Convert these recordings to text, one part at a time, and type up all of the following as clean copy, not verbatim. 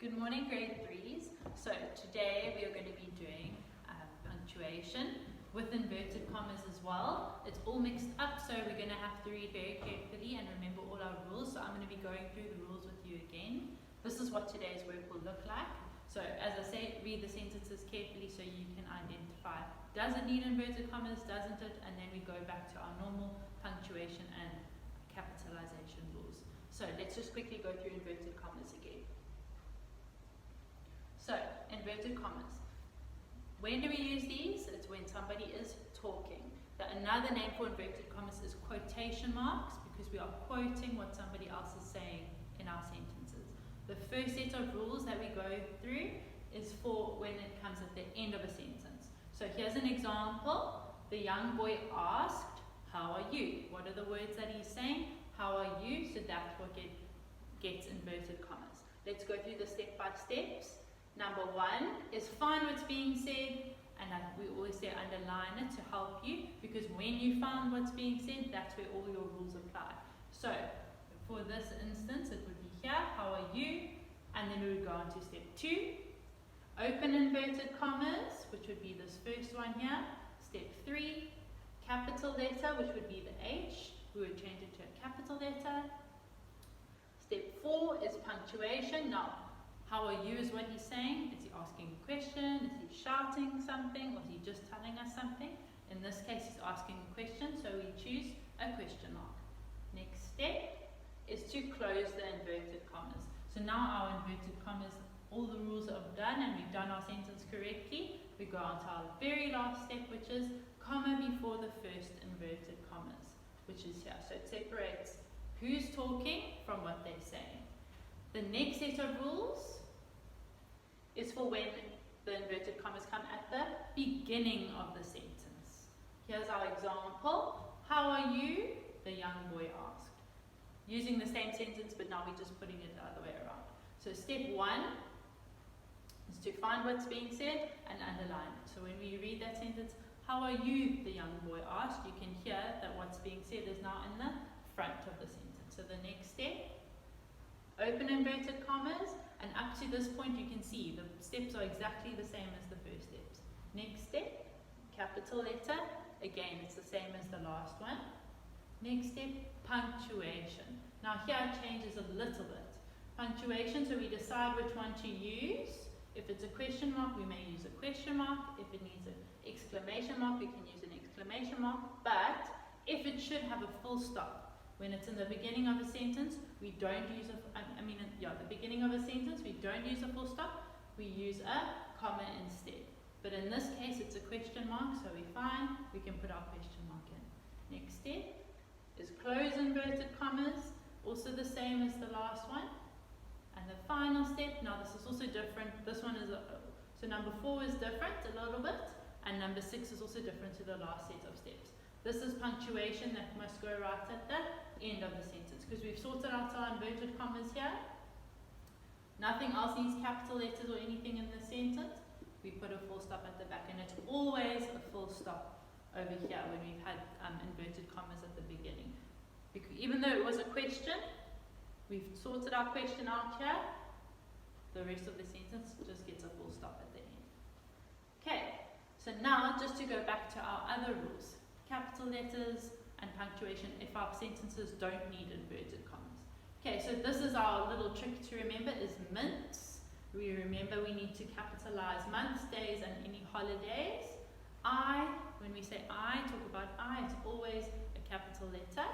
Good morning, grade 3s. So today we are going to be doing punctuation with inverted commas as well. It's all mixed up, so we're going to have to read very carefully and remember all our rules. So I'm going to be going through the rules with you again. This is what today's work will look like. So as I say, read the sentences carefully so you can identify, does it need inverted commas, doesn't it? And then we go back to our normal punctuation and capitalization rules. So let's just quickly go through inverted commas again. So, inverted commas. When do we use these? It's when somebody is talking. Another name for inverted commas is quotation marks, because we are quoting what somebody else is saying in our sentences. The first set of rules that we go through is for when it comes at the end of a sentence. So here's an example. The young boy asked, "How are you?" What are the words that he's saying? How are you? So that's what gets inverted commas. Let's go through the step-by-steps. Number 1 is find what's being said, and we always say underline it to help you, because when you find what's being said, that's where all your rules apply. So for this instance, it would be here, how are you? And then we would go on to step 2. Open inverted commas, which would be this first one here. Step 3, capital letter, which would be the H. We would change it to a capital letter. Step 4 is punctuation. Now, how are you is what he's saying. Is he asking a question? Is he shouting something? Or is he just telling us something? In this case, he's asking a question, so we choose a question mark. Next step is to close the inverted commas. So now our inverted commas, all the rules are done and we've done our sentence correctly. We go on to our very last step, which is comma before the first inverted commas, which is here. So it separates who's talking from what they're saying. The next set of rules is for when the inverted commas come at the beginning of the sentence. Here's our example. How are you? The young boy asked. Using the same sentence, but now we're just putting it the other way around. So step 1 is to find what's being said and underline it. So when we read that sentence, how are you? The young boy asked. You can hear that what's being said is now in the front of the sentence. So the next step, open inverted commas, and up to this point you can see the steps are exactly the same as the first steps. Next step, capital letter, again it's the same as the last one. Next step, punctuation. Now here it changes a little bit. Punctuation, so we decide which one to use. If it's a question mark, we may use a question mark. If it needs an exclamation mark, we can use an exclamation mark. But if it should have a full stop, when it's in the beginning of a sentence, we don't use the beginning of a sentence, we don't use a full stop, we use a comma instead. But in this case, it's a question mark, so we're fine, we can put our question mark in. Next step is close inverted commas, also the same as the last one. And the final step, now this is also different, this one is, so number 4 is different a little bit, and number 6 is also different to the last set of steps. This is punctuation that must go right at the end of the sentence, because we've sorted out our inverted commas here. Nothing else needs capital letters or anything in the sentence. We put a full stop at the back, and it's always a full stop over here when we've had inverted commas at the beginning. Because even though it was a question, we've sorted our question out here. The rest of the sentence just gets a full stop at the end. Okay, so now just to go back to our other rules. Capital letters and punctuation if our sentences don't need inverted commas. Okay, so this is our little trick to remember is mints. We remember we need to capitalize months, days, and any holidays. When we say I, talk about I, it's always a capital letter.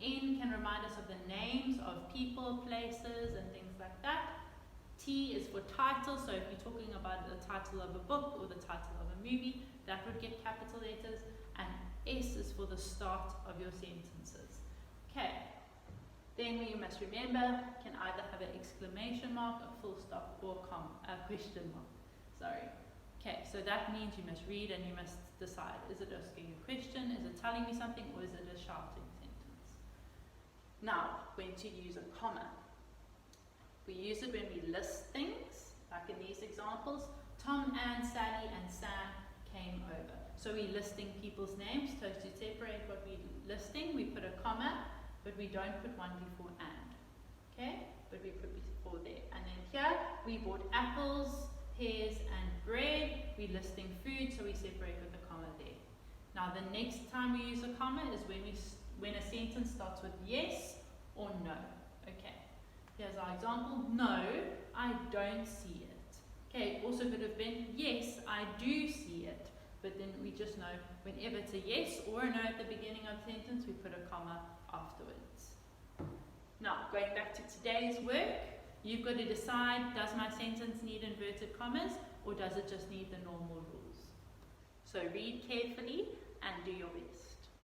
N can remind us of the names of people, places, and things like that. T is for title, so if you're talking about the title of a book or the title of a movie, that would get capital letters. And S is for the start of your sentences. Okay, then we must remember can either have an exclamation mark, a full stop, or a question mark. Sorry. Okay, so that means you must read and you must decide, is it asking a question, is it telling me something, or is it a shouting sentence? Now, when to use a comma. We use it when we list things, like in these examples. Tom, Anne, Sally, and Sam came over. So we're listing people's names. So to separate what we're listing, we put a comma, but we don't put one before and. Okay? But we put before there. And then here, we bought apples, pears and bread. We're listing food, so we separate with a comma there. Now the next time we use a comma is when a sentence starts with yes or no. Okay, here's our example. No, I don't see it. Okay, also could have been yes, I do see it. But then we just know whenever it's a yes or a no at the beginning of the sentence, we put a comma afterwards. Now, going back to today's work, you've got to decide, does my sentence need inverted commas or does it just need the normal rules? So read carefully and do your best.